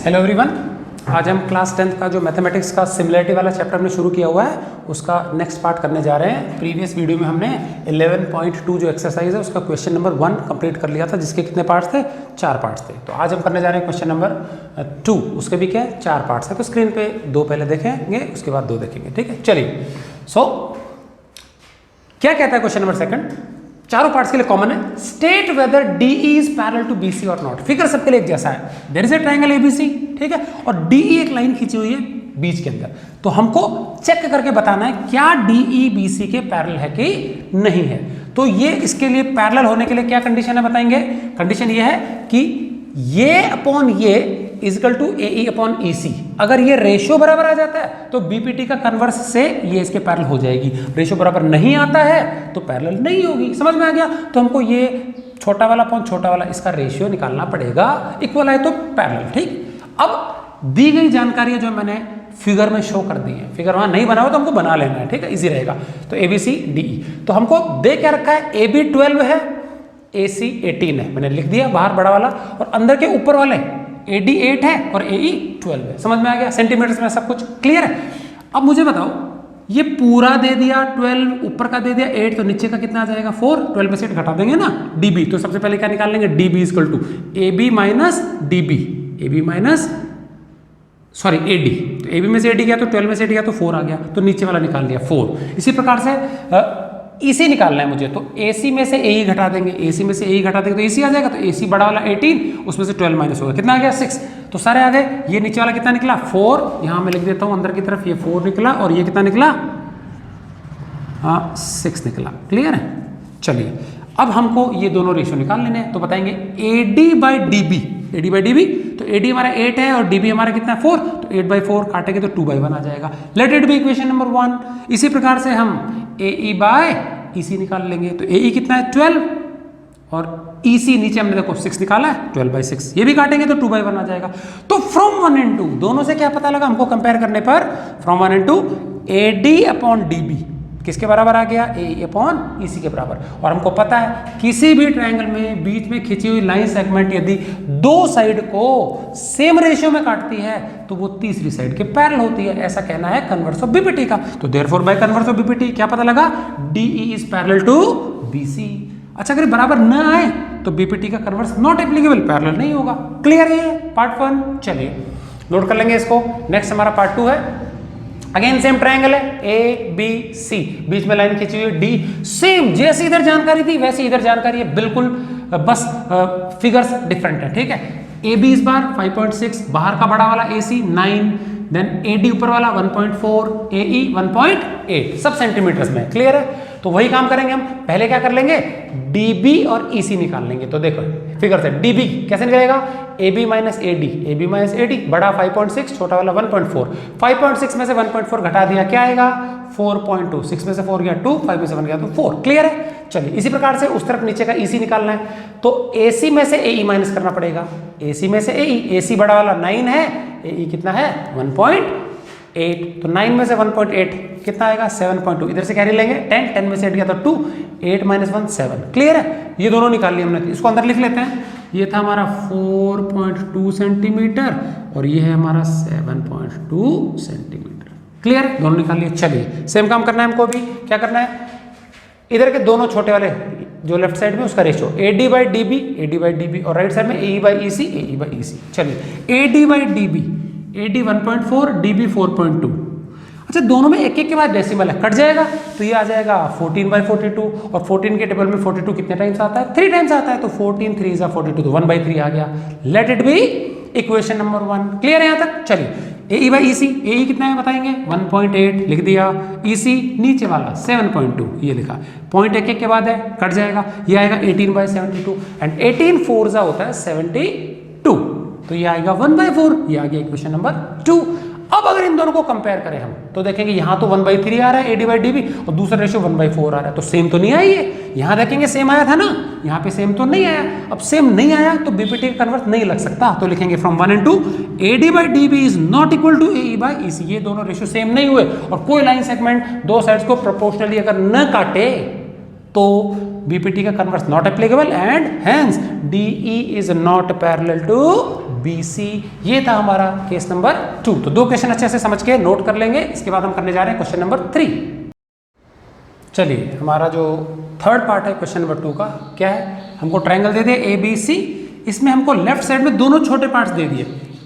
Hello everyone, आज हम class 10th का जो मैथमेटिक्स का सिमिलरिटी वाला चैप्टर हमने शुरू किया हुआ है उसका नेक्स्ट पार्ट करने जा रहे हैं। प्रीवियस वीडियो में हमने 11.2 जो एक्सरसाइज है उसका क्वेश्चन नंबर 1 कंप्लीट कर लिया था, जिसके कितने पार्ट्स थे? 4 पार्ट्स थे। तो आज हम करने जा रहे हैं क्वेश्चन नंबर 2, उसके भी क्या है 4 पार्ट्स है। तो स्क्रीन पे 2 पहले देखेंगे, उसके बाद 2 देखेंगे, ठीक है। चलिए, क्या कहता है क्वेश्चन नंबर 2? चारों पार्ट्स के लिए कॉमन है। State whether DE is parallel to BC और नॉट। फिगर सबके लिए एक जैसा है। There is a triangle ABC, ठीक है, और DE एक लाइन खींची हुई है बीच के अंदर। तो हमको चेक करके बताना है क्या DE BC के पैरेलल है कि नहीं है। तो ये इसके लिए पैरेलल होने के लिए क्या कंडीशन है बताएंगे। कंडीशन ये है कि ये अपॉन ये equal to AE upon EC। अगर ये रेशियो बराबर आ जाता है तो BPT का कन्वर्स से ये इसके पैरेलल हो जाएगी। रेशियो बराबर नहीं आता है तो पैरेलल नहीं होगी। समझ में आ गया? तो हमको ये छोटा वाला अपॉन छोटा वाला इसका रेशियो निकालना पड़ेगा। इक्वल है तो पैरेलल, ठीक। अब दी गई जानकारी जो मैंने फिगर में शो कर दी है, फिगर वहां नहीं बना हो तो हमको बना लेना है, ठीक है, इजी रहेगा। तो ABC DE, तो हमको दे क्या रखा है, AB 12 है, AC 18 है, मैंने लिख दिया बाहर बड़ा वाला, और अंदर के ऊपर वाले AD 8 है और AE 12 है। समझ में आ गया? सेंटीमीटर्स में सब कुछ क्लियर है। अब मुझे बताओ, ये पूरा दे दिया 12, ऊपर का दे दिया 8, तो नीचे का कितना आ जाएगा 4। 12 में से 8 घटा देंगे ना, DB। तो सबसे पहले क्या निकाल लेंगे, DB equal to AB minus DB, AB minus sorry AD। तो AB में से AD गया तो 12 में से 8 गया तो 4 आ गया, तो नीचे वाला निकाल लिया 4। इसी प्रकार से EC निकालना है मुझे, तो AC में से AE घटा देंगे, AC में से AE घटा देंगे तो AC आ जाएगा। तो AC बड़ा वाला 18, उसमें से 12 माइनस होगा, कितना आ गया 6। तो सारे आ गए। ये नीचे वाला कितना निकला 4, यहाँ मैं लिख देता हूँ अंदर की तरफ, ये 4 निकला, और ये कितना निकला, हाँ 6 निकला। क्लियर है? चलिए, अब हमको ये दोनों रेशियो निकाल लेने हैं। तो बताएंगे AD by DB, AD by DB, तो AD हमारा 8 है और DB हमारा कितना है 4, तो 8/4 काटेंगे तो 2/1 आ जाएगा। Let it be equation number 1। इसी प्रकार से हम AE बाय EC निकाल लेंगे। तो AE कितना है 12, और EC नीचे हमने देखो 6 निकाला है, 12/6, ये भी काटेंगे तो 2/1 आ जाएगा। तो फ्रॉम 1 and 2 दोनों से क्या पता लगा हमको कंपेयर करने पर, from 1 and 2 AD upon DB किसके बराबर आ गया, AE अपॉन EC के बराबर। और हमको पता है किसी भी ट्रायंगल में बीच में खींची हुई लाइन सेगमेंट यदि दो साइड को सेम रेशियो में काटती है तो वो तीसरी साइड के पैरेलल होती है। ऐसा कहना है कन्वर्स ऑफ BPT का। तो therefore by converse of BPT क्या पता लगा, DE is parallel to BC। अच्छा, अगर बराबर न आए तो BPT का कन्वर्स नॉट एप्लीकेबल, पैरेलल नहीं होगा। क्लियर है पार्ट 1? चलिए नोट कर लेंगे इसको। नेक्स्ट हमारा पार्ट 2 है। अगेन सेम ट्रायंगल है ABC, बीच में लाइन खींची हुई D। सेम जैसी इधर जानकारी थी वैसी इधर जानकारी है, बिल्कुल, बस फिगर्स डिफरेंट है, ठीक है। AB इस बार 5.6, बाहर का बड़ा वाला AC 9, देन AD ऊपर वाला 1.4, AE 1.8, सब सेंटीमीटर्स में। क्लियर है? तो वही काम करेंगे हम। पहले क्या कर लेंगे, DB और EC निकाल लेंगे। तो देखो फिगर से DB कैसे निकलेगा, AB माइनस AD, बड़ा 5.6, छोटा वाला 1.4। 5.6 में से 1.4 घटा दिया, क्या आएगा 4.2। 6 में से 4 गया 2, 5 में से 1 गया तो 4। क्लियर है? चलिए, इसी प्रकार से उस तरफ नीचे का EC निकालना है। तो AC में से AE माइनस करना पड़ेगा, AC में से AC बड़ा वाला 9 है, AE कितना है 1.8। तो 9 में से 1.8 कितना आएगा 7.2। इधर से कैरी लेंगे 10 में से 8 गया तो 2, 8 माइनस 1 7। क्लियर है? ये दोनों निकाल लिए हमने। इसको अंदर लिख लेते हैं। ये था हमारा 4.2 सेंटीमीटर और ये है हमारा 7.2 सेंटीमीटर। क्लियर? दोनों निकाल लिए। चलिए सेम काम करना है हमको भी। क्या करना है, इधर के दोनों छोटे वाले जो लेफ्ट साइड में उसका रेशियो AD बाई DB, और राइट साइड में AE बाई EC। चलिए AD by DB, AD 1.4, DB 4.2। अच्छा, दोनों में एक एक के बाद डेसिमल है, कट जाएगा तो ये आ जाएगा 14/42, और 14 के टेबल में 42 कितने टाइम्स आता है, 3 टाइम्स आता है। तो 14 3 is 42, तो 1/3 आ गया। Let it be equation number 1। Clear है यहाँ तक? चलिए AE बाई EC, AE कितना है बताएंगे 1.8 लिख दिया, EC नीचे वाला 7.2 ये लिखा। पॉइंट एक एक के बाद है, कट जाएगा, ये आएगा 18/72, एंड 18 4 होता है 72, तो ये आएगा 1/4। ये आ गया इक्वेशन नंबर 2। अब अगर इन दोनों को कंपेयर करें हम तो देखेंगे यहाँ तो 1/3 आ रहा है AD बाई DB, और दूसरा रेशियो 1/4 आ रहा है, तो सेम तो नहीं आई है। यहाँ देखेंगे सेम आया था ना, यहाँ पे सेम तो नहीं आया। अब सेम नहीं आया तो BPT का कन्वर्स नहीं लग सकता, तो लिखेंगे from 1 and 2 AD by DB is not equal to AE by EC। ये दोनों रेशियो सेम नहीं हुए, और कोई लाइन सेगमेंट दो साइड्स को प्रोपोर्शनली अगर न काटे तो BPT का converse not applicable, and hence DE is not parallel to BC। ये था हमारा केस नंबर 2। तो 2 क्वेश्चन अच्छे से समझ के नोट कर लेंगे। इसके बाद हम करने जा रहे हैं क्वेश्चन नंबर 3। चलिए, हमारा जो थर्ड पार्ट है क्वेश्चन नंबर 2 का, क्या है, हमको ट्रायंगल दे दिया ABC। इसमें हमको लेफ्ट साइड में दोनों छोटे पार्ट्स दे दिए।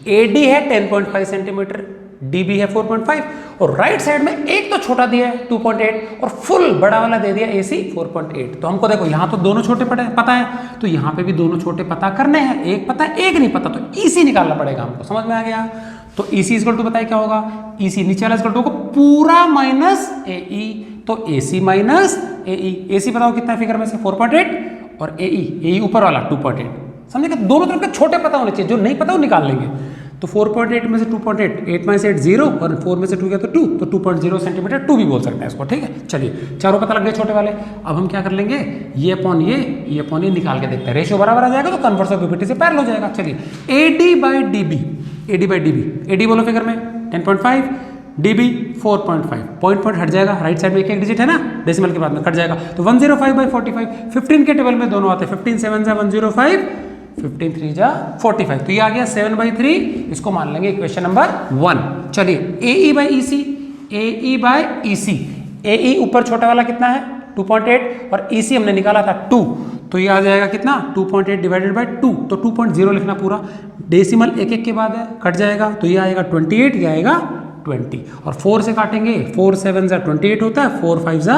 AD है 10.5 सेंटीमीटर, DB है 4.5, और राइट साइड में एक तो छोटा दिया है 2.8 और फुल बड़ा वाला दे दिया AC 4.8। तो हमको देखो यहाँ तो दोनों छोटे पता है, तो यहाँ पे भी दोनों छोटे पता करने हैं। एक पता है एक नहीं पता, तो EC निकालना पड़ेगा हमको। समझ में आ गया? तो EC इक्वल टू बताइए क्या होगा, EC नीचे वाला इक्वल टू होगा पूरा माइनस AE, तो AC माइनस AE। AC बताओ कितना है फिगर में से 4.8, और AE ऊपर वाला 2.8। समझे? दोनों तरफ के छोटे पता होने चाहिए, जो नहीं पता वो निकाल लेंगे। तो 4.8 में से 2.8, 8 में से 8 0, और 4 में से 2 गया तो 2, तो 2.0 सेंटीमीटर 2 भी बोल सकते हैं इसको। ठीक है, चलिए चारों पता लग गए छोटे वाले। अब हम क्या कर लेंगे, ये अपॉन ये निकाल के देखते हैं। रेशियो बराबर आ जाएगा तो कन्वर्स ऑफ बीपीटी से पैरेलल हो जाएगा। चलिए, AD बाई DB, AD बोलो फिगर में 10.5, DB 4.5, पॉइंट हट जाएगा, राइट साइड में एक डिजिट है ना, डेसिमल के बाद में कट जाएगा, तो 105 बाई 45, 15 के टेबल में दोनों आते हैं। 15 7 जा 105, 15 3 जा 45, तो ये आ गया 7/3। इसको मान लेंगे इक्वेशन नंबर 1। चलिए, AE by EC, AE by EC, AE ऊपर छोटा वाला कितना है 2.8, और EC हमने निकाला था 2, तो ये आ जाएगा कितना 2.8 डिवाइडेड बाई 2, तो 2.0 लिखना पूरा। डेसिमल एक के बाद है, कट जाएगा, तो ये आएगा 28, ये आएगा 20, और 4 से काटेंगे, 4 7 जा 28 होता है, 4 5 जा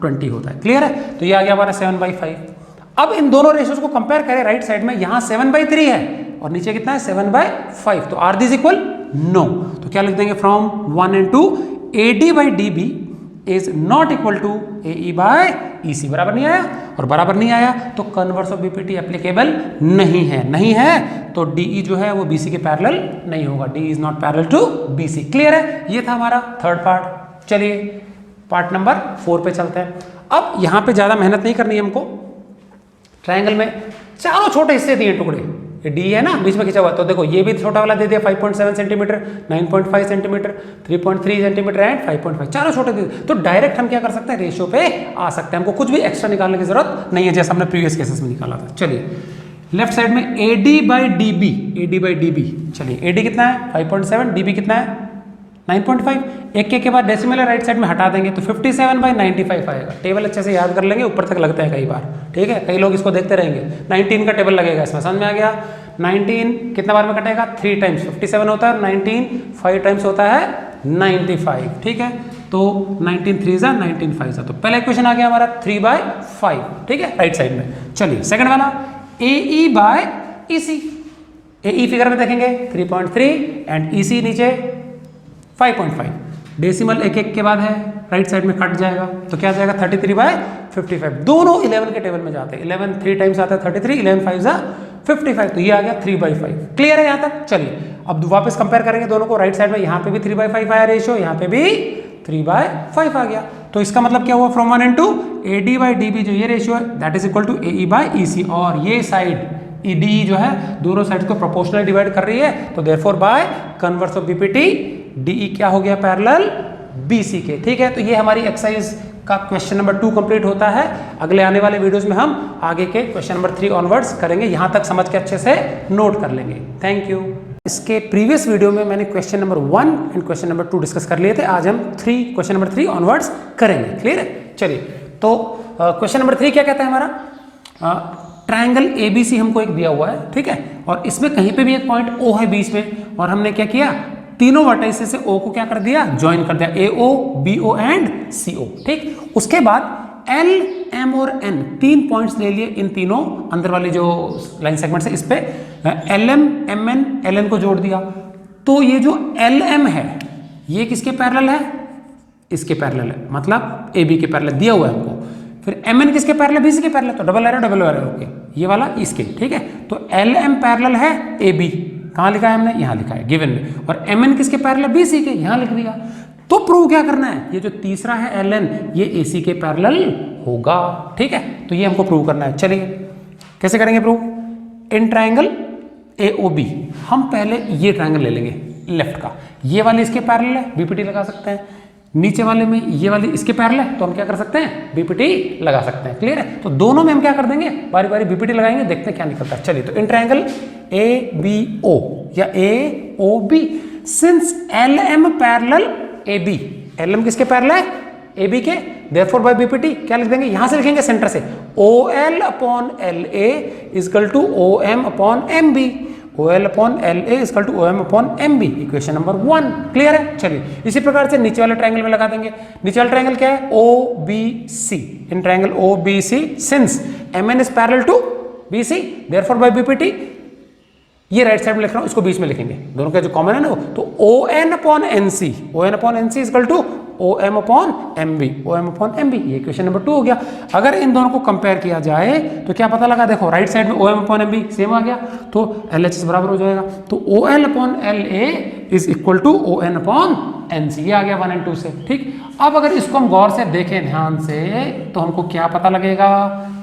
20 होता है। क्लियर है? तो ये आ गया हमारा 7/5। अब इन दोनों रेशियोज को कंपेयर करें, राइट साइड में यहाँ 7/3 है और नीचे कितना है 7/5, तो आर दिस इक्वल नो। तो क्या लिख देंगे, from 1 and 2 AD by DB is not equal to AE by EC। बराबर नहीं आया, और बराबर नहीं आया तो कन्वर्स ऑफ बीपीटी एप्लीकेबल नहीं है, तो DE जो है वो BC के पैरेलल नहीं होगा। DE is not parallel to BC। Clear है? ये था हमारा थर्ड पार्ट। चलिए पार्ट नंबर 4 पे चलते हैं। अब यहाँ पे ज़्यादा मेहनत नहीं करनी है हमको। ट्रायंगल में चारों छोटे हिस्से दिए टुकड़े, ये डी है ना बीच में खिंचा हुआ, तो देखो ये भी छोटा वाला दे दिया 5.7 सेंटीमीटर, 9.5 सेंटीमीटर, 3.3 सेंटीमीटर एंड 5.5, चारों छोटे दे दिए। तो डायरेक्ट हम क्या कर सकते हैं, रेशियो पे आ सकते हैं, हमको कुछ भी एक्स्ट्रा निकालने की जरूरत नहीं है, जैसा हमने प्रीवियस केसेस में निकाला था। चलिए, लेफ्ट साइड में AD बाई DB, चलिए AD कितना है 5.7, DB कितना है 9.5, एक के बाद डेसिमल राइट साइड में हटा देंगे तो 57/95 आएगा। टेबल अच्छे से याद कर लेंगे, ऊपर तक लगता है कई बार, ठीक है, कई लोग इसको देखते रहेंगे। 19 का टेबल लगेगा इसमें, समझ में आ गया। 19 कितना बार में कटेगा, 3 टाइम्स, 57 होता है, 19 5 टाइम्स होता है 95, ठीक है, तो 19 3 जा 19 5 जा, तो पहला इक्वेशन आ गया हमारा 3/5, ठीक है, राइट साइड में। चलिए सेकंड वाला AE by EC, AE figure में देखेंगे 3.3 एंड EC नीचे 5.5, डेसिमल एक के बाद है, राइट साइड में कट जाएगा तो क्या जाएगा 33/55, दोनों 11 के टेबल में जाते हैं, 11 3 टाइम्स आता है 33, 11 5 जा 55, तो ये आ गया 3/5। क्लियर है यहाँ तक? चलिए अब वापस कंपेयर करेंगे दोनों को, राइट साइड में यहाँ पे भी 3/5 आया रेशियो, यहाँ पे भी 3/5 आ गया, तो इसका मतलब क्या हुआ, from 1 and 2 AD by DB जो ये रेशियो है that is equal to AE by EC, और ये साइड ED जो है दोनों साइड को प्रोपोर्शनल डिवाइड कर रही है, तो therefore by converse of BPT DE क्या हो गया, पैरेलल BC के, ठीक है। तो ये हमारी एक्सरसाइज का क्वेश्चन नंबर 2 कंप्लीट होता है। अगले आने वाले वीडियोस में हम आगे के क्वेश्चन नंबर 3 ऑनवर्ड्स करेंगे, यहाँ तक समझ के अच्छे से नोट कर लेंगे। Thank you. इसके प्रीवियस वीडियो में मैंने question number 1 and question number 2 discuss कर लिए थे, आज हम क्वेश्चन नंबर 3 ऑनवर्ड्स करेंगे। क्लियर है? चलिए, तो क्वेश्चन नंबर 3 क्या कहता है हमारा, ट्रायंगल ABC हमको एक दिया हुआ है, ठीक है, और इसमें कहीं पे भी एक पॉइंट O है बीच में, और हमने क्या किया, तीनों वर्टाइसेस से O को क्या कर दिया, ज्वाइन कर दिया, AO BO एंड CO, ठीक। उसके बाद L M और N 3 पॉइंट्स ले लिए, इन तीनों अंदर वाली जो लाइन सेगमेंट है इस पे LM MN LN को जोड़ दिया, तो ये जो LM है ये किसके पैरेलल है, इसके पैरेलल है, मतलब AB के पैरेलल दिया हुआ है हमको। फिर MN किसके पैरेलल, BC के पैरेलल, तो डबल एरो ओके, ये वाला इसके, ठीक है। तो LM पैरेलल है AB, कहाँ लिखा है हमने, यहाँ लिखा है गिवन में, और MN किसके पैरेलल, BC के, यहाँ लिख दिया। तो प्रूव क्या करना है, ये जो तीसरा है LN ये AC के पैरेलल होगा, ठीक है, तो ये हमको प्रूव करना है। चलिए कैसे करेंगे प्रूव, इन ट्रायंगल AOB हम पहले ये ट्रायंगल ले लेंगे लेफ्ट का, ये वाले इसके पैरेलल है, BPT लगा सकते हैं। नीचे वाले में ये वाली इसके पैरेलल है, तो हम क्या कर सकते हैं, बीपीटी लगा सकते हैं। क्लियर है? तो दोनों में हम क्या कर देंगे, बारी बारी बीपीटी लगाएंगे, देखते हैं क्या निकलता है। चलिए, तो इन ट्रायंगल ABO या AOB, since LM parallel AB, LM किसके पैरेलल है, AB के, देयरफॉर बाय बीपीटी क्या लिख देंगे, यहां से लिखेंगे सेंटर से, OL upon LA equal to OM upon MB, OL upon LA equal to OM upon MB, equation number 1। Clear है? चलिए, इसी प्रकार से नीचे वाले ट्रायंगल में लगा देंगे। नीचे वाला ट्रायंगल क्या है, OBC, in triangle OBC since MN is parallel to BC, therefore by BPT, ये राइट साइड में लिख रहा हूं, इसको बीच में लिखेंगे, दोनों का जो कॉमन है ना वो, तो ON upon NC, ON upon NC equal to OM upon MB, OM upon MB, ये क्वेश्चन नंबर 2 हो गया। अगर इन दोनों को कंपेयर किया जाए तो क्या पता लगा, देखो राइट साइड में OM अपॉन MB सेम आ गया, तो LHS बराबर हो जाएगा, तो OL upon LA is equal to ON upon NC, ये आ गया 1 और 2 से। ठीक, अब अगर इसको हम गौर से देखें ध्यान से, तो हमको क्या पता लगेगा,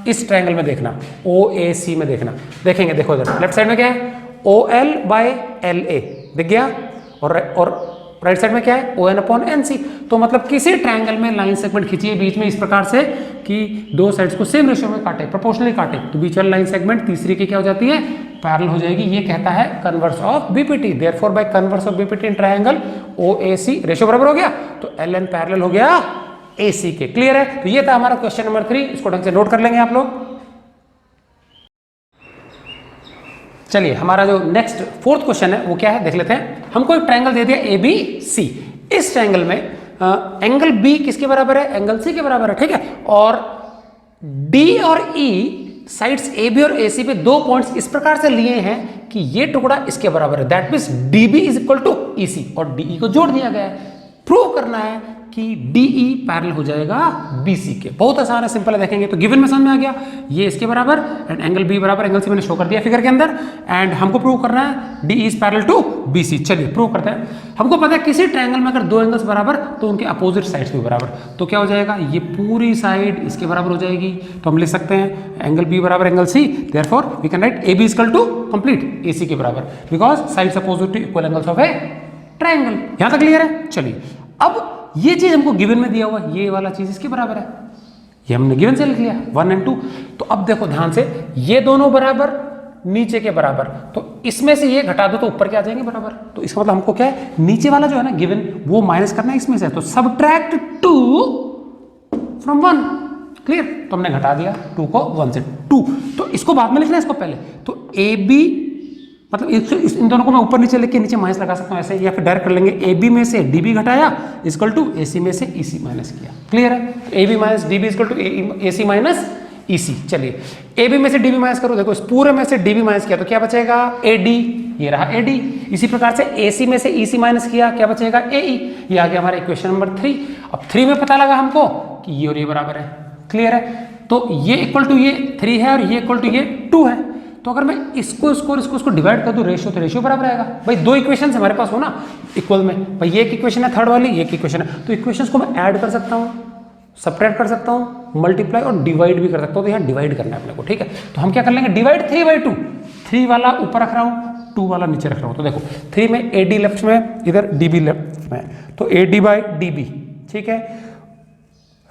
इस ट्रायंगल में देखना, OAC में देखना, देखेंगे, देखो इधर लेफ्ट साइड में क्या है, OL बाय LA दिख गया, और राइट साइड में क्या है, ON अपॉन NC। तो मतलब किसी ट्रायंगल में लाइन सेगमेंट खींचिए बीच में इस प्रकार से कि दो साइड्स को सेम रेशियो में काटे, प्रोपोर्शनली काटे, तो बीच वाली लाइन सेगमेंट तीसरी की क्या हो जाती है, पैरेलल हो जाएगी। ये कहता है converse of BPT, therefore by converse of BPT in triangle OAC, ratio बराबर हो गया, तो LN पैरेलल हो गया AC के। क्लियर है? तो ये था हमारा क्वेश्चन नंबर 3, इसको ढंग से नोट कर लेंगे आप लोग। चलिए, हमारा जो नेक्स्ट 4th क्वेश्चन है वो क्या है, देख लेते हैं। हमको एक ट्रायंगल दे दिया ABC, इस ट्रायंगल में एंगल B किसके बराबर है, एंगल C के बराबर है, ठीक है, और D और E साइड्स AB और AC पे 2 पॉइंट्स इस प्रकार से लिए हैं कि ये टुकड़ा इसके बराबर है, that means DB is equal to EC, और DE को जोड़ दिया गया है। प्रूव करना है कि DE पैरेलल हो जाएगा BC के। बहुत आसान है, सिंपल है, देखेंगे तो गिवन में समझ में आ गया, ये इसके बराबर एंड एंगल B बराबर एंगल C मैंने शो कर दिया फिगर के अंदर, एंड हमको प्रूव करना है DE is parallel to BC। चलिए प्रूव करते हैं। हमको पता है किसी ट्रायंगल में अगर दो एंगल्स बराबर तो उनके अपोजिट साइड्स भी बराबर, तो क्या हो जाएगा, ये पूरी साइड इसके बराबर हो जाएगी, तो हम लिख सकते हैं एंगल B बराबर angle C, therefore we can write AB equal to complete AC के बराबर, because sides opposite to equal angles of a triangle. यहां तक क्लियर है? चलिए, अब ये चीज हमको गिवन में दिया हुआ, ये वाला चीज इसके बराबर है, ये हमने गिवन से लिख लिया 1 और 2। तो अब देखो ध्यान से, ये दोनों बराबर नीचे के बराबर, तो इसमें से ये घटा दो तो ऊपर के आ जाएंगे बराबर, तो इसका मतलब हमको क्या है, नीचे वाला जो है ना गिवन वो माइनस करना है इसमें से, तो सबट्रैक्ट 2 फ्रॉम 1। क्लियर? तो हमने घटा दिया 2 को 1 से 2, तो इसको बाद में लिखना है, इसको पहले, तो AB मतलब इन दोनों को मैं ऊपर नीचे लिख के नीचे माइनस लगा सकता हूं ऐसे, या फिर डायरेक्ट कर लेंगे, AB में से DB घटाया इक्वल टू AC में से EC माइनस किया। क्लियर है? AB minus DB equal to AC minus EC। चलिए, AB में से DB माइनस करो, देखो इस पूरे में से DB माइनस किया तो क्या बचेगा, AD, ये रहा AD। इसी प्रकार से AC में से EC माइनस किया, क्या बचेगा, AE। ये आ गया हमारा इक्वेशन नंबर 3। अब 3 में पता लगा हमको कि ये और ये बराबर है। क्लियर है? तो ये इक्वल टू ये 3 है और ये इक्वल टू ये 2 है, तो अगर मैं इसको डिवाइड कर दूं रेशियो, तो रेशियो बराबर आएगा। भाई 2 इक्वेशन हमारे पास हो ना इक्वल में, भाई ये एक इक्वेशन है थर्ड वाली, ये एक इक्वेशन है, तो इक्वेशंस को मैं ऐड कर सकता हूं, सब्ट्रैक्ट कर सकता हूं, मल्टीप्लाई और डिवाइड भी कर सकता हूं। तो यहाँ डिवाइड करना है अपने को, ठीक है। तो हम क्या कर लेंगे, डिवाइड 3/2, 3 वाला ऊपर रख रहा हूं, 2 वाला नीचे रख रहा हूं। तो देखो 3 में AD लेफ्ट में, इधर DB लेफ्ट में, तो AD/DB, ठीक है,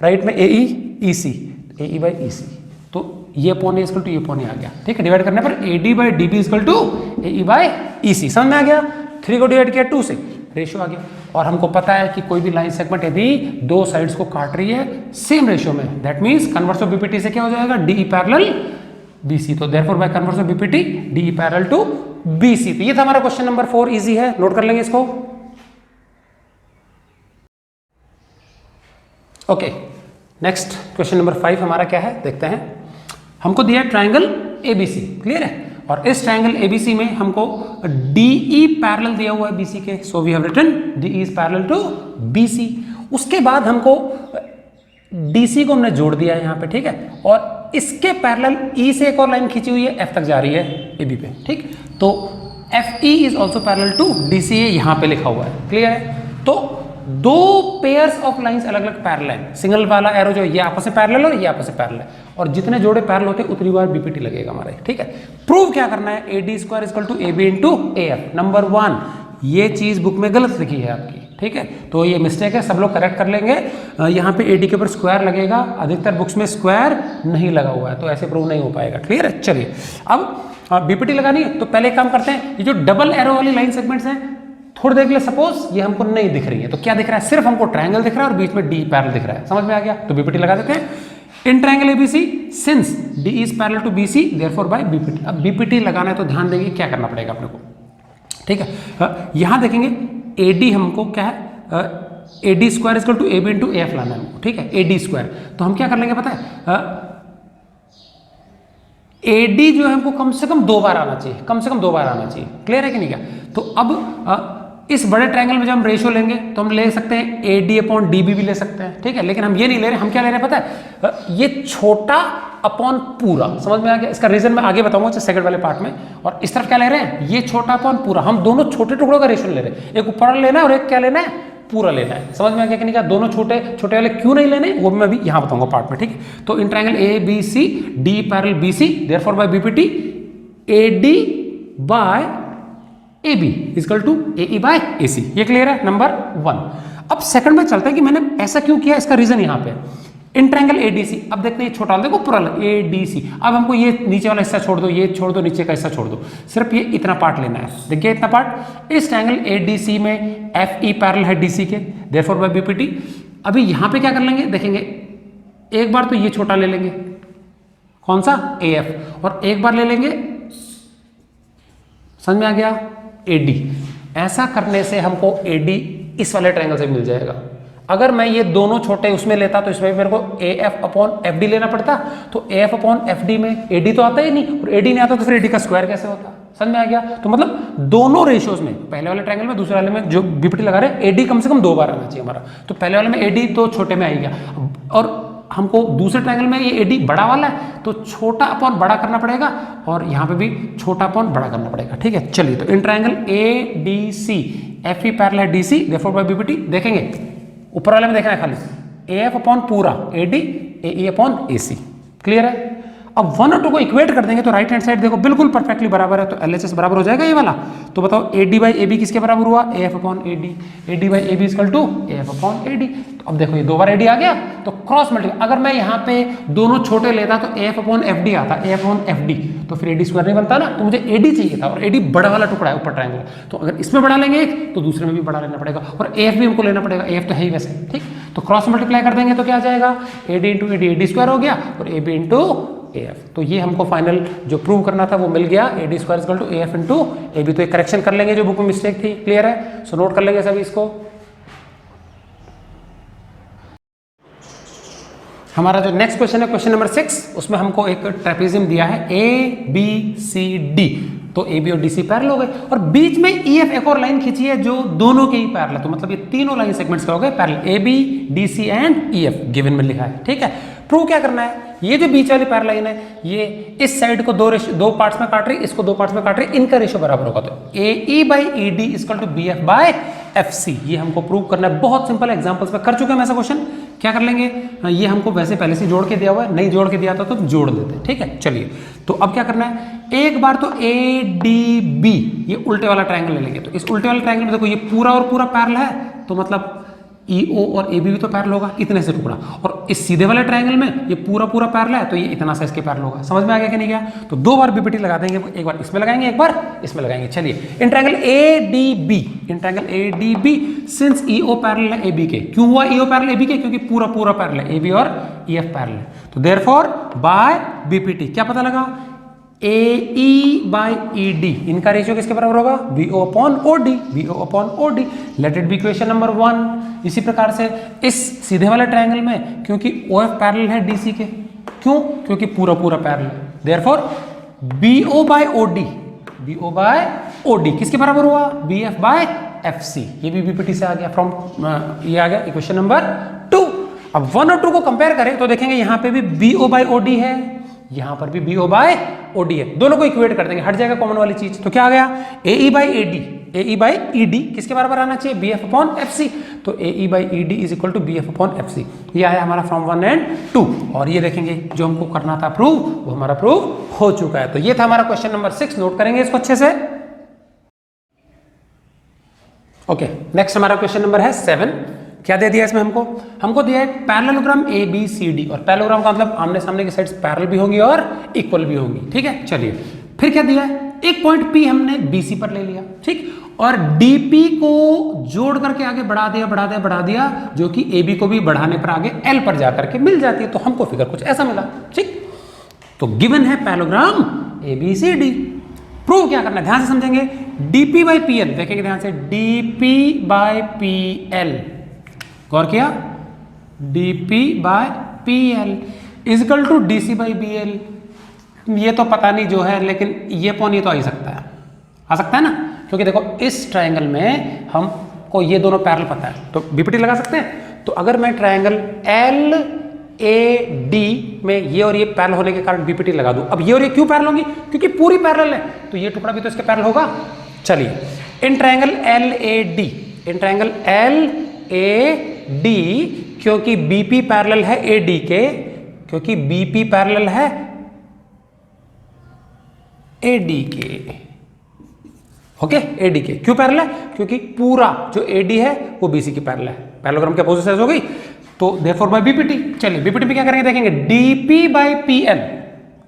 राइट में AE EC, AE/EC, तो ये अपॉन इक्वल टू ये अपॉन आ गया, ठीक है। डिवाइड करने पर AD/DB इक्वल टू AE/EC, समझ में आ गया। 3 को डिवाइड किया 2 से, रेशियो आ गया। और हमको पता है कि कोई भी लाइन सेगमेंट यदि दो साइड्स को काट रही है सेम रेशियो में, that means converse of BPT से क्या हो जाएगा, DE पैरेलल BC, तो therefore by converse of BPT DE parallel to BC। तो ये था हमारा क्वेश्चन नंबर 4, इजी है, नोट कर लेंगे इसको। ओके, नेक्स्ट क्वेश्चन नंबर 5 हमारा क्या है, देखते हैं। हमको दिया ट्रायंगल ABC, क्लियर है, और इस ट्रायंगल ABC में हमको DE पैरेलल दिया हुआ है BC के, so we have written DE is parallel to BC। उसके बाद हमको DC को हमने जोड़ दिया है यहाँ पे, ठीक है, और इसके पैरेलल E से एक और लाइन खींची हुई है, F तक जा रही है AB पे, ठीक। तो FE is also parallel to DCA, यहाँ पे लिखा हुआ है, क्लियर है। तो 2 पेयर्स ऑफ लाइंस अलग अलग पैरेलल है, सिंगल वाला एरो जो ये आपस में पैरेलल और ये आपस में पैरेलल है, और जितने जोड़े पैरेलल होते हैं उतनी बार बीपीटी लगेगा हमारे, ठीक है। प्रूव क्या करना है, AD² equal to AB into AF। Number 1, ये चीज बुक में गलत लिखी है आपकी, ठीक है, तो ये मिस्टेक है, सब लोग करेक्ट कर लेंगे। यहाँ पे AD के ऊपर स्क्वायर लगेगा, अधिकतर बुक्स में स्क्वायर नहीं लगा हुआ है, तो ऐसे प्रूव नहीं हो पाएगा। क्लियर है, चलिए अब BPT लगानी है, तो पहले एक काम करते हैं, ये जो डबल एरो वाली लाइन सेगमेंट्स हैं थोड़ी देर के लिए सपोज ये हमको नहीं दिख रही है, तो क्या दिख रहा है, सिर्फ हमको ट्रायंगल दिख रहा है और बीच में D पैरेलल दिख रहा है, समझ में आ गया, तो BPT लगा देते हैं। In triangle ABC since D is parallel to BC therefore by BPT। अब BPT लगाना है तो ध्यान देंगे क्या करना पड़ेगा अपने को, ठीक है। यहां देखेंगे AD हमको क्या है, AD square equal to AB into AF लाना है हमको, ठीक है, AD स्क्वायर। तो हम क्या कर लेंगे पता है, AD जो है हमको कम से कम 2 बार आना चाहिए, कम से कम 2 बार आना चाहिए। क्लियर है कि नहीं क्या, तो अब इस बड़े ट्रायंगल में जब हम रेशियो लेंगे तो हम ले सकते हैं AD अपॉन DB भी ले सकते हैं, ठीक है, लेकिन हम ये नहीं ले रहे, हम क्या ले रहे हैं पता है, ये छोटा अपॉन पूरा, समझ में आ गया। इसका रीजन मैं आगे बताऊंगा सेकंड वाले पार्ट में। और इस तरफ क्या ले रहे हैं, ये छोटा अपॉन पूरा, हम दोनों छोटे टुकड़ों का रेशियो ले रहे हैं, एक ऊपर लेना है और एक क्या लेना है, पूरा लेना है, समझ में आ गया कि नहीं क्या। दोनों छोटे छोटे वाले क्यों नहीं लेने वो भी मैं अभी यहाँ बताऊंगा पार्ट में, ठीक है। तो in triangle ABC D parallel BC therefore by BPT AD by AB equal to AE by AC, ये क्लियर है नंबर 1। अब सेकंड में चलते हैं कि मैंने ऐसा क्यों किया, इसका रीजन यहाँ पे इन ट्रायंगल ADC। अब देखते हैं छोटा देखो पूरा ADC, अब हमको ये नीचे वाला हिस्सा छोड़ दो, ये छोड़ दो, नीचे का हिस्सा छोड़ दो, सिर्फ ये इतना पार्ट लेना है। देखिए इतना पार्ट, इस ट्रायंगल ADC में FE पैरेलल है DC के देयरफॉर बाय BPT। अभी यहाँ पे क्या कर लेंगे, देखेंगे एक बार तो ये छोटा ले लेंगे, कौन सा AF, और एक बार ले लेंगे, समझ में आ गया, AD। ऐसा करने से हमको AD इस वाले ट्रायंगल से मिल जाएगा। अगर मैं ये दोनों छोटे उसमें लेता तो इसमें मेरे को AF अपॉन FD लेना पड़ता, तो AF अपॉन FD में AD तो आता ही नहीं, और AD नहीं आता तो फिर AD का स्क्वायर कैसे होता, समझ में आ गया। तो मतलब दोनों रेशियोज में, पहले वाले ट्रायंगल में दूसरे वाले में जो BPT लगा रहे हैं, AD कम से कम 2 बार आना चाहिए हमारा। तो पहले वाले में AD तो छोटे में आएगा, और हमको दूसरे ट्रायंगल में ये AD बड़ा वाला है तो छोटा अपॉन बड़ा करना पड़ेगा, और यहाँ पे भी छोटा अपॉन बड़ा करना पड़ेगा, ठीक है। चलिए तो in triangle ADC FE parallel है DC देयरफॉर बाय BPT, देखेंगे ऊपर वाले में देखना है खाली AF अपॉन पूरा AD AE upon AC, clear है। अब 1 और 2 को इक्वेट कर देंगे तो राइट हैंड साइड देखो बिल्कुल परफेक्टली बराबर है, तो LHS बराबर हो जाएगा ये वाला। तो बताओ AD बाई AB किसके बराबर हुआ, AF upon AD, AD by AB equal to AF upon AD। तो अब देखो ये 2 बार AD आ गया, तो क्रॉस मल्टीप्लाई, अगर मैं यहाँ पे दोनों छोटे लेता तो AF अपॉन FD आता, AF अपॉन FD, तो फिर AD स्क्वायर नहीं बनता ना, तो मुझे AD चाहिए था, और AD बड़ा वाला टुकड़ा है ऊपर ट्रायंगल, तो अगर इसमें बड़ा लेंगे एक तो दूसरे में भी बड़ा लेना पड़ेगा, और AF भी हमको लेना पड़ेगा, AF तो है ही वैसे, ठीक। तो क्रॉस मल्टीप्लाई कर देंगे तो क्या आ जाएगा, AD इंटू AD स्क्वायर हो गया, और AB इंटू AF। तो ये हमको फाइनल जो प्रूव करना था वो मिल गया, AD square equal to AF into AB। तो एक करेक्शन कर लेंगे जो बुक में मिस्टेक थी, क्लियर है, सो नोट कर लेंगे सभी इसको। हमारा जो नेक्स्ट क्वेश्चन है क्वेश्चन नंबर 6, उसमें हमको एक ट्रेपेजियम दिया है ABCD, तो AB और DC पैरेलल हो गए, और बीच में EF एक और लाइन खींची है जो दोनों के ही पैरेलल है, तो मतलब ये तीनों लाइन सेगमेंट्स का हो गए parallel, AB DC and EF given में लिखा है, ठीक है। प्रूव क्या करना है, ये जो बीच वाली पैरेलल लाइन है ये इस साइड को दो पार्ट्स में काट रही, इसको 2 पार्ट्स में काट रही, इनका रेशियो बराबर होगा, तो AE by ED equal to BF by FC। ये हमको प्रूव करना है, बहुत सिंपल एग्जांपल्स में कर चुके हैं ऐसा क्वेश्चन। क्या कर लेंगे, ये हमको वैसे पहले से जोड़ के दिया हुआ है, नहीं जोड़ के दिया था तो जोड़ लेते हैं, ठीक है। चलिए तो अब क्या करना है, एक बार तो ADB ये उल्टे वाला ट्रायंगल ले लेंगे, तो इस उल्टे वाले ट्रायंगल में देखो ये पूरा और पूरा पैरेलल है, तो मतलब EO और AB भी तो पैरेलल होगा, इतने से टुकड़ा, और इस सीधे वाले ट्रायंगल में ये पूरा पूरा पैरेलल है, तो ये इतना सा इसके पैरेलल होगा, समझ में आ गया कि नहीं गया। तो 2 बार BPT लगा देंगे, एक बार इसमें लगाएंगे एक बार इसमें लगाएंगे। चलिए in triangle ADB since EO parallel है AB के, क्यों हुआ EO पैरेलल AB के, क्योंकि पूरा पूरा पैरेलल है, AB और EF पैरेलल है, तो देयरफॉर बाय BPT क्या पता लगा, AE बाई ED इनका रेशियो किसके बराबर होगा, VO upon OD, VO upon OD। Let it be equation number 1। इसी प्रकार से इस सीधे वाले ट्रायंगल में क्योंकि OF पैरेलल है DC के, क्यों, क्योंकि पूरा पूरा पैरेलल है, therefore BO by OD, BO by OD किसके बराबर हुआ, BF बाय FC। ये भी BPT से आ गया, फ्रॉम ये आ गया इक्वेशन नंबर 2। अब 1 और 2 को कंपेयर करें तो देखेंगे यहाँ पे भी BO बाय OD है, यहां पर भी BO बाय OD है, दोनों को इक्वेट कर देंगे, हट जाएगा कॉमन वाली चीज, तो क्या आ गया, AE बाई ED किसके बराबर आना चाहिए, BF अपॉन FC। तो AE by ED is equal to BF upon FC। ये आया हमारा फ्रॉम 1 एंड 2, और ये देखेंगे जो हमको करना था प्रूव वो हमारा प्रूव हो चुका है। तो ये था हमारा क्वेश्चन नंबर 6, नोट करेंगे इसको अच्छे से। ओके, नेक्स्ट हमारा क्वेश्चन नंबर है 7। क्या दे दिया इसमें हमको दिया है parallelogram A B C D, और पैरेललोग्राम का मतलब आमने सामने की साइड्स पैरेलल भी होंगी और इक्वल भी होंगी। ठीक है, चलिए फिर क्या दिया है, एक पॉइंट पी हमने बीसी पर ले लिया, ठीक, और डीपी को जोड़ करके आगे बढ़ा दिया, जो कि एबी को भी बढ़ाने पर आगे एल पर जाकर के मिल जाती है। तो हमको फिगर कुछ ऐसा मिला। ठीक, तो गिवन है पैरेललोग्राम एबीसीडी। प्रूव क्या करना है, ध्यान से समझेंगे। डीपी बाई पी एल, देखेंगे ध्यान से, डीपी बाई पी एल, गौर किया, DP by P L is equal to DC by B L. ये तो पता नहीं जो है, लेकिन ये पॉन ये तो आ सकता है ना, क्योंकि देखो इस ट्रायंगल में हमको ये दोनों पैरेलल पता है, तो बीपीटी लगा सकते हैं। तो अगर मैं ट्रायंगल एल ए डी में ये और ये पैरेलल होने के कारण बीपीटी लगा दूं, अब ये और ये क्यों पैरेलल होंगी, क्योंकि पूरी पैरेलल है, तो ये टुकड़ा भी तो इसके पैरेलल होगा। चलिए, in triangle L A D, क्योंकि बीपी पैरेलल है ए डी के, क्योंकि बीपी पैरेलल है ए डी के, ओके, ए डी के क्यों पैरेलल है, क्योंकि पूरा जो ए डी है वो बीसी की पैरेलल है। पैरेललोग्राम की अपोजिट साइड हो गई, तो देयरफॉर बाय बीपीटी। चलिए बीपीटी में क्या करेंगे, देखेंगे DP by P L,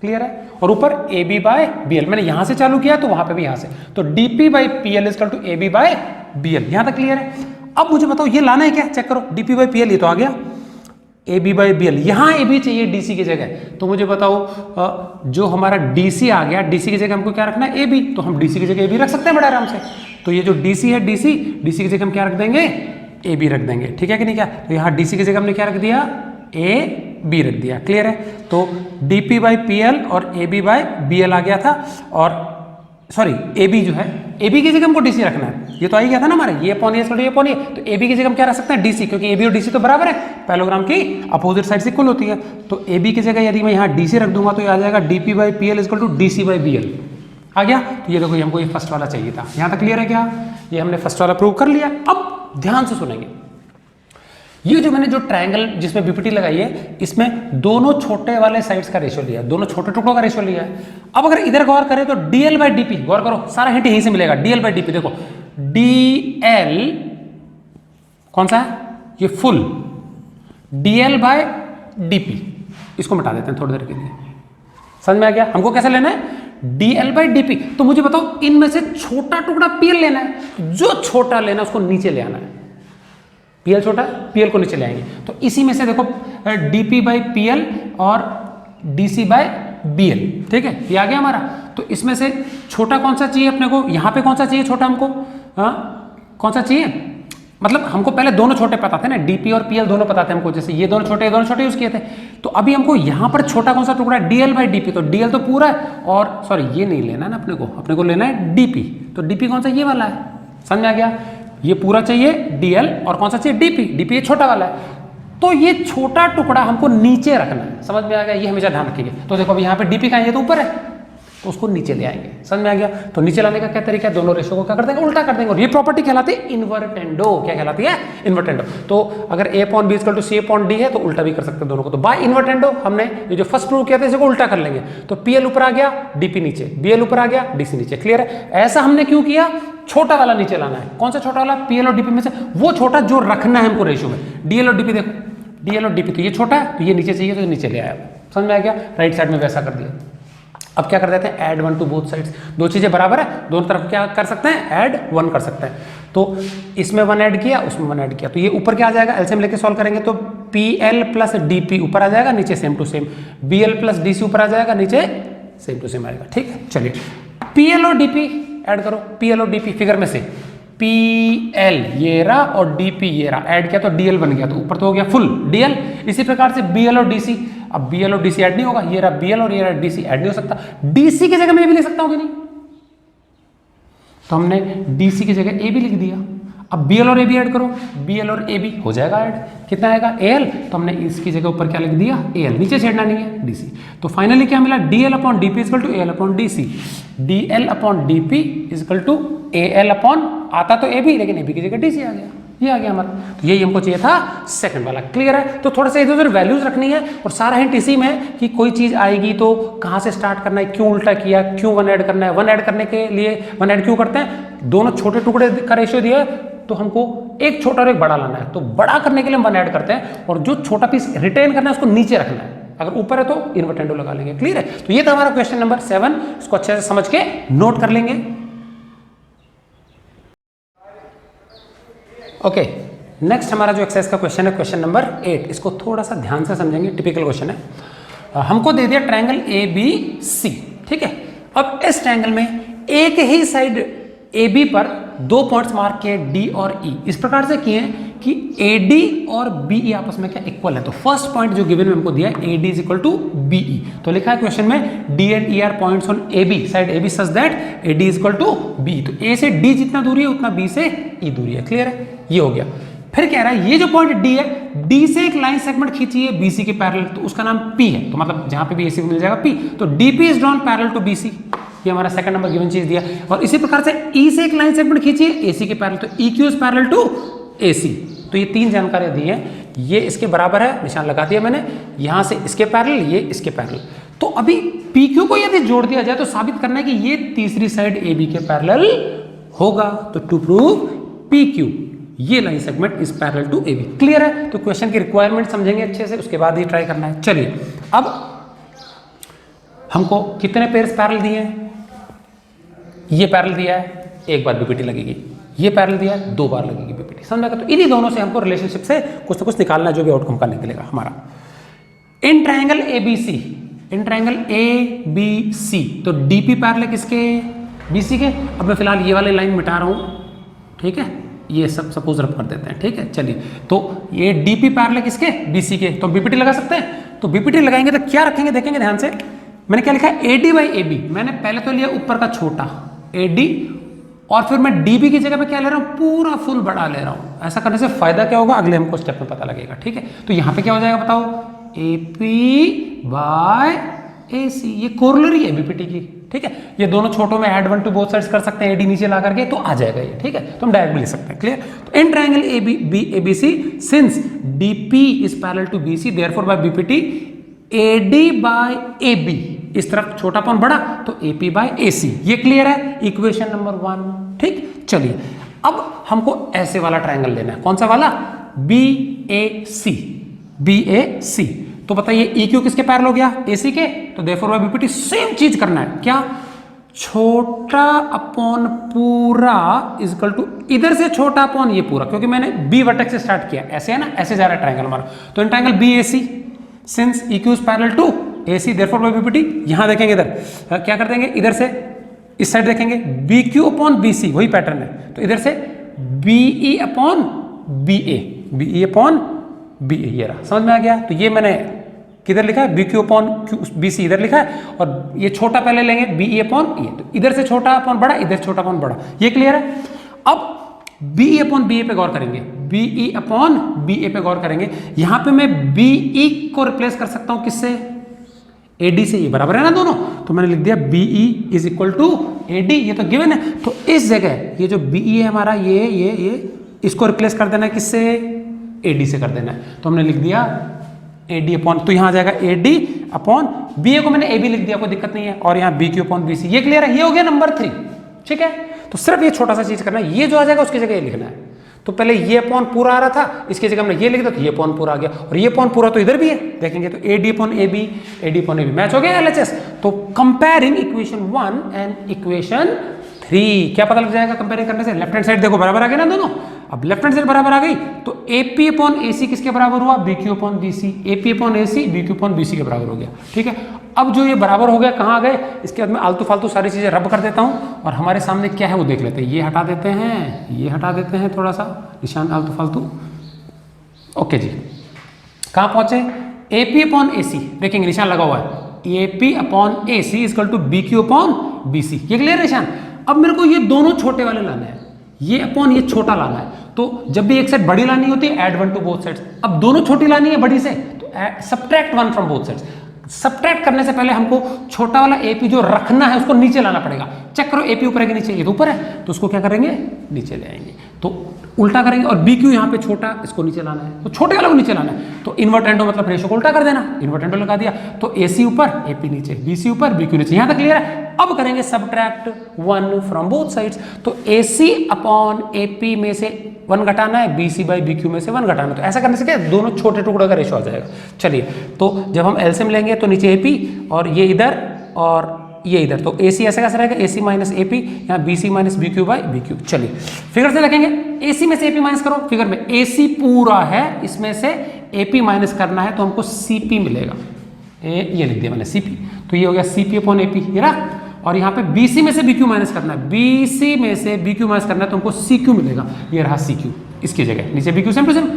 clear है, और ऊपर A B by B L. मैंने यहां से चालू किया तो वहां पे भी यहां से, तो DP by P L is equal to A B by B L. यहां तक क्लियर है। अब मुझे बताओ ये लाना है क्या, चेक करो, डीपी बाई पी एल ये तो आ गया, A B by B L, यहां ए बी चाहिए डीसी की जगह, तो मुझे बताओ जो हमारा डीसी आ गया, डीसी की जगह हमको क्या रखना है, ए बी, तो हम डीसी की जगह ए बी रख सकते हैं बड़े आराम से। तो ये जो डीसी है, डीसी की जगह हम क्या रख देंगे, ए बी रख देंगे, ठीक है कि नहीं, क्या, तो यहाँ डीसी की जगह हमने क्या रख दिया, ए बी रख दिया, क्लियर है। तो डीपी बाई पी एल और A B by B L आ गया था, और सॉरी ए बी जो है, ए बी की जगह हमको डीसी रखना है, ये तो आ ही गया था ना हमारे, ये पॉन ये पॉन ये, तो ए बी की जगह हम क्या रख सकते हैं, डीसी, क्योंकि ए बी और डीसी तो बराबर है, पैरेललोग्राम की अपोजिट साइड से इक्वल होती है। तो ए बी की जगह यदि मैं यहाँ डीसी रख दूंगा तो ये आ जाएगा DP by P L is equal to DC by B L, आ गया। तो ये देखो, ये हमको ये फर्स्ट वाला चाहिए था, यहाँ तक क्लियर है क्या, ये हमने फर्स्ट वाला प्रूव कर लिया। अब ध्यान से सुनेंगे, ये जो मैंने जो ट्रायंगल जिसमें बीपीटी लगाई है, इसमें दोनों छोटे वाले साइड्स का रेशियो लिया है, दोनों छोटे टुकड़ों का रेशियो लिया है। अब अगर इधर गौर करें तो डीएल बाई डीपी, गौर करो, सारा हिंट यहीं से मिलेगा, डीएल बाई डीपी, देखो डीएल कौन सा है, ये फुल, डीएल बाय डीपी, इसको मिटा देते हैं थोड़ी देर के लिए, समझ में आ गया। हमको कैसे लेना है, डीएल बाई डीपी। तो मुझे बताओ इनमें से छोटा टुकड़ा पीएल लेना है, जो छोटा लेना है उसको नीचे ले आना है, पीएल छोटा, पीएल को नीचे ले आएंगे। तो इसी में से देखो डीपी बाई पीएल और डीसी बाय बीएल, ठीक है, ये आ गया हमारा। तो इसमें से छोटा कौन सा चाहिए अपने को, यहाँ पे कौन सा चाहिए छोटा हमको, हाँ कौन सा चाहिए, मतलब हमको पहले दोनों छोटे पता थे ना, डीपी और पीएल दोनों पता थे हमको, जैसे ये दोनों छोटे यूज किए थे। तो अभी हमको यहाँ पर छोटा कौन सा टुकड़ा है, डीएल बाई डीपी, तो डीएल तो पूरा है, और सॉरी ये नहीं लेना है ना अपने को लेना है डीपी, तो डीपी कौन सा, ये वाला है, समझ में आ गया, ये पूरा चाहिए डीएल, और कौन सा चाहिए डीपी, डीपी ये छोटा वाला है। तो ये छोटा टुकड़ा हमको नीचे रखना है, समझ में आ गया, ये हमेशा ध्यान रखिएगा। तो देखो अभी यहाँ पे डीपी का है, ये तो ऊपर है, तो उसको नीचे ले आएंगे, समझ में आ गया। तो नीचे लाने का क्या तरीका है, दोनों रेशो को क्या कर देंगे, उल्टा कर देंगे, और ये प्रॉपर्टी कहलाती है इन्वर्टेंडो। क्या कहलाती है, इन्वर्टेंडो। तो अगर A upon B equal to C upon D है तो उल्टा भी कर सकते हैं दोनों को। तो बाय इन्वर्टेंडो हमने ये जो फर्स्ट प्रूव किया था इसको उल्टा कर लेंगे। तो पीएल ऊपर आ गया, डीपी नीचे, बीएल ऊपर आ गया, डीसी नीचे, क्लियर है। ऐसा हमने क्यों किया, छोटा वाला नीचे लाना है। कौन सा छोटा वाला, पीएल और डीपी में से वो छोटा जो रखना है हमको रेशियो में। डीएल और डीपी, देखो डीएल और डीपी, तो ये छोटा है, तो ये नीचे चाहिए, तो ये नीचे ले आया, समझ में आ गया। राइट साइड में वैसा कर दिया। अब क्या कर देते हैं, add one two both sides, दो चीजें बराबर है, दोनों तरफ क्या कर सकते हैं, ऐड वन कर सकते हैं। तो इसमें वन ऐड किया, उसमें वन ऐड किया, तो ये ऊपर क्या आ जाएगा, एलसीएम लेके सॉल्व करेंगे तो पीएल प्लस डीपी ऊपर आ जाएगा, नीचे same to same, BL plus DC ऊपर आ जाएगा, नीचे सेम टू सेम आएगा, ठीक है। चलिए पीएल और डीपी ऐड करो, पीएल और डीपी फिगर में से पीएल ये रहा और डीपी ये रहा, ऐड किया तो डीएल बन गया, तो ऊपर तो हो गया फुल डीएल। इसी प्रकार से बीएल और डीसी, अब बीएल और डीसी ऐड नहीं होगा, ये रहा बीएल और ये रहा डीसी, ऐड नहीं हो सकता। डीसी की जगह मैं ए भी लिख सकता हूँ कि नहीं, तो हमने डीसी की जगह ए भी लिख दिया। अब बीएल और ए भी ऐड करो, बीएल और ए भी हो जाएगा ऐड, कितना आएगा एल, तो हमने इसकी जगह ऊपर क्या लिख दिया एल, नीचे छेड़ना नहीं है डीसी। तो फाइनली क्या मिला, DL upon DP is equal to L upon DC, DL upon DP is equal to L upon, आता तो ए भी लेकिन ए बी की जगह डीसी आ गया, ये आ गया हमारा। तो यही हमको चाहिए था सेकंड वाला, क्लियर है। तो थोड़ा सा इधर उधर वैल्यूज रखनी है, और सारा हिंट इसी में कि कोई चीज आएगी तो कहाँ से स्टार्ट करना है, क्यों उल्टा किया, क्यों वन ऐड करना है, वन ऐड करने के लिए वन ऐड क्यों करते हैं, दोनों छोटे टुकड़े का रेशियो दिया तो हमको एक छोटा और एक बड़ा लाना है, तो बड़ा करने के लिए हम 1 ऐड करते हैं और जो छोटा पीस रिटेन करना है उसको नीचे रखना है, अगर ऊपर है तो इन्वर्टेंडो लगा लेंगे। क्लियर है? तो ये था हमारा क्वेश्चन नंबर 7, इसको अच्छे से समझ के नोट कर लेंगे। ओके, नेक्स्ट हमारा जो एक्सरसाइज का क्वेश्चन है क्वेश्चन नंबर 8, इसको थोड़ा सा ध्यान से समझेंगे। टिपिकल क्वेश्चन है, हमको दे दिया ट्रायंगल ABC, ठीक है। अब इस ट्रायंगल में एक ही साइड AB पर 2 पॉइंट्स मार्क किए D और E, इस प्रकार से किए कि AD और BE आपस में क्या इक्वल है। तो फर्स्ट पॉइंट जो गिवन में हमको दिया है AD is equal to BE, तो लिखा है क्वेश्चन में D and E are points on AB side AB such that AD is equal to BE, तो A से D जितना दूरी है उतना B से E दूरी है। क्लियर है? ये हो गया। फिर कह रहा है ये जो पॉइंट D है, D से एक लाइन सेगमेंट खींची है BC के पैरेलल, तो उसका नाम P है, तो मतलब जहां पे भी AC को मिल जाएगा P, तो DP is drawn parallel to BC, ये हमारा सेकंड नंबर गिवन चीज दिया। और इसी प्रकार से E से एक लाइन सेगमेंट खींची है AC के पैरेलल, तो EQ is parallel to AC। तो ये 3 जानकारियां दी हैं, ये इसके बराबर है, निशान लगा दिया मैंने, यहां से इसके पैरेलल, ये इसके पैरेलल। तो अभी PQ को यदि जोड़ दिया जाए तो साबित करना है कि ये तीसरी साइड AB के पैरेलल होगा, तो टू प्रूव PQ ये line segment is parallel to AB। Clear है? तो क्वेश्चन की रिक्वायरमेंट समझेंगे अच्छे से, उसके बाद ही ट्राई करना है। चलिए, अब हमको कितने पेयर्स पैरेलल दिए हैं? ये पैरेलल दिया है, एक बार BPT लगेगी, ये पैरेलल दिया है, 2 बार लगेगी BPT। समझ में? तो इन्हीं दोनों से हमको रिलेशनशिप से कुछ ना कुछ निकालना, जो भी आउटकम का निकलेगा हमारा। इन ट्रायंगल ABC, इन ट्रायंगल ABC, तो DP पैरेलल किसके? BC के। अब मैं फिलहाल ये वाली लाइन मिटा रहा हूं, ठीक है, ये सब सपोज रब कर देते हैं, ठीक है। चलिए, तो ये DP पैरेलल किसके? BC के, तो BPT लगा सकते हैं। तो BPT लगाएंगे तो क्या रखेंगे, देखेंगे ध्यान से। मैंने क्या लिखा है? AD बाई AB, मैंने पहले तो लिया ऊपर का छोटा AD, और फिर मैं DB की जगह पे क्या ले रहा हूं? पूरा फुल बड़ा ले रहा हूं। ऐसा करने से फायदा क्या होगा अगले हमको स्टेप में पता लगेगा, ठीक है। तो यहां पे क्या हो जाएगा बताओ? AP बाय AC, ये कोरोलरी है BPT की, ठीक है। ये दोनों छोटों में ऐड 1 टू बोथ साइड्स कर सकते हैं, AD नीचे ला करके, तो आ जाएगा ये, ठीक है। तो हम डायरेक्ट भी ले सकते हैं। क्लियर? तो in triangle ABC since DP is parallel to BC, therefore by BPT AD by AB, इस तरफ छोटा पॉन बड़ा, तो AP बाय AC। ये क्लियर है? इक्वेशन नंबर 1, ठीक। चलिए, अब हमको ऐसे वाला ट्रायंगल लेना है। कौन सा वाला? BAC, BAC। तो बताइए EQ किसके पैरेलल हो गया? AC के, तो देयरफॉर बाय BPT सेम चीज करना है। क्या? छोटा अपॉन पूरा इज इक्वल टू, इधर से छोटा अपॉन ये पूरा, क्योंकि मैंने B वर्टेक्स से स्टार्ट किया, ऐसे है ना, ऐसे जा रहा है ट्रायंगल हमारा। तो इन ट्रायंगल BAC सिंस EQ is parallel to AC, therefore by BPT, यहां देखेंगे इधर क्या कर देंगे, इधर से इस साइड देखेंगे BQ अपॉन BC, वही पैटर्न है, तो इधर से BE upon BA, BE upon BA, ये रहा। समझ में आ गया? तो ये मैंने किधर लिखा है? BQ अपॉन BC इधर लिखा है, और ये छोटा पहले लेंगे BE अपॉन E, तो इधर से छोटा अपॉन बड़ा, इधर छोटा अपॉन बड़ा। ये क्लियर है? अब BE अपॉन BA पे गौर करेंगे, BE अपॉन BA पे गौर करेंगे। यहां पे मैं BE को रिप्लेस कर सकता हूं किससे? AD से। ये बराबर है ना दोनों, तो मैंने लिख दिया BE is equal to AD, ये तो गिवन है। तो इस जगह ये जो BE है हमारा, ये इसको रिप्लेस कर देना है किससे? AD से कर देना है। तो हमने लिख दिया AD अपॉन, तो यहां आ जाएगा AD अपॉन BA को मैंने AB लिख दिया, कोई दिक्कत नहीं है, और यहाँ BQ अपॉन BC। ये क्लियर है? ये हो गया नंबर 3, ठीक है। तो सिर्फ ये छोटा सा चीज करना है, ये जो आ जाएगा उसकी जगह ये लिखना है। तो पहले ये अपॉन पूरा आ रहा था, इसकी जगह हमने ये लिख दिया, तो ये अपॉन पूरा आ गया, और ये अपॉन पूरा तो इधर भी है, देखेंगे तो AD upon AB, AD upon AB match हो गया LHS। तो कंपेयरिंग इक्वेशन 1 एंड इक्वेशन 3, क्या पता लग जाएगा कंपेयरिंग करने से? लेफ्ट हैंड साइड देखो बराबर आ गया ना दोनों। अब लेफ्ट हैंड साइड बराबर आ गई, तो AP अपॉन AC किसके बराबर हुआ? BQ upon BC, AP upon AC BQ upon BC के बराबर हो गया, ठीक है। अब जो ये बराबर हो गया, कहाँ आ गए? इसके बाद में आलतू फालतू सारी चीजें रब कर देता हूं, और हमारे सामने क्या है वो देख लेते हैं। ये हटा देते हैं, ये हटा देते हैं, थोड़ा सा निशान आलतू फालतू। ओके जी, कहाँ पहुंचे? AP अपॉन AC, देखेंगे निशान लगा हुआ है, AP upon AC equal to BQ upon BC। ये क्लियर निशान? अब मेरे को ये दोनों छोटे वाले लाने हैं, ये अपॉन ये छोटा लाना है। तो जब भी एक साइड बड़ी लानी होती है, ऐड 1 टू बोथ साइड्स। अब दोनों छोटी लानी है बड़ी से, तो subtract 1 from both sides. Subtract करने से पहले हमको छोटा वाला AP जो रखना है उसको नीचे लाना पड़ेगा। चेक करो, AP ऊपर है कि नीचे? ये तो ऊपर है, तो उसको क्या करेंगे? नीचे ले आएंगे। तो उल्टा करेंगे, और BQ यहाँ पे छोटा, इसको नीचे लाना है, तो छोटे वाले को नीचे लाना है। तो इन्वर्टेंडो मतलब रेशो को उल्टा कर देना, इन्वर्टेंडो लगा दिया, तो AC ऊपर AP नीचे, BC ऊपर BQ नीचे। यहाँ तक क्लियर है? अब करेंगे सब्ट्रैक्ट 1 फ्रॉम बोथ साइड्स। तो AC अपॉन AP में से 1 घटाना है, BC बाई BQ में से 1 घटाना है। तो ऐसा करने से क्या दोनों छोटे टुकड़ों का रेशो आ जाएगा। चलिए, तो जब हम एलसीएम लेंगे तो नीचे AP और ये इधर और ये इधर, तो AC ऐसे कैसे रहेगा, AC माइनस AP, यहाँ BC minus BQ by BQ। चलिए फिगर से लिखेंगे, AC में से AP माइनस करो, फिगर में AC पूरा है, इसमें से AP माइनस करना है तो हमको CP मिलेगा, ये लिख दिया मैंने CP, तो ये हो गया CP अपॉन AP, ये ना। और यहाँ पे BC में से BQ माइनस करना है, BC में से BQ माइनस करना है तो हमको CQ मिलेगा, ये रहा CQ, इसकी जगह नीचे BQ सेम टू सेम।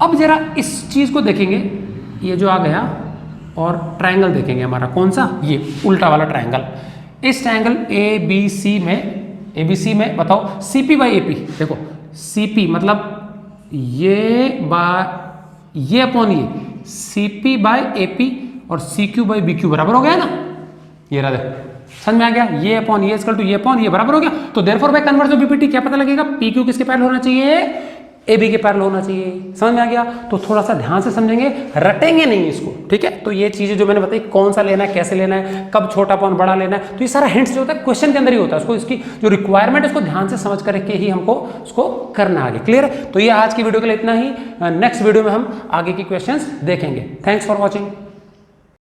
अब जरा इस चीज को देखेंगे, ये जो आ गया, और ट्रायंगल देखेंगे हमारा कौन सा, ये उल्टा वाला ट्रायंगल। इस ट्रायंगल ABC में बताओ CP बाई AP, देखो CP मतलब ये अपॉन ये CP बाई AP और CQ बाई BQ बराबर हो गया ना, ये रहा देखो, समझ में आ गया, ये अपॉन ये इक्वल टू ये अपॉन ये बराबर हो गया। तो therefore by converse of BPT क्या पता लगेगा, PQ किसके पैरेलल होना चाहिए, AB के पैरेलल होना चाहिए। समझ में आ गया, तो थोड़ा सा ध्यान से समझेंगे, रटेंगे नहीं इसको, ठीक है। तो ये चीजें जो मैंने बताई, कौन सा लेना है, कैसे लेना है, कब छोटा अपॉन बड़ा लेना है, तो ये सारा हिंट्स जो होता है क्वेश्चन के अंदर ही होता है, उसको इसकी जो रिक्वायरमेंट है उसको ध्यान से समझ करके ही हमको उसको करना आगे। क्लियर है, तो ये आज की वीडियो के लिए इतना ही। नेक्स्ट वीडियो में हम आगे की क्वेश्चंस देखेंगे। Thanks for watching.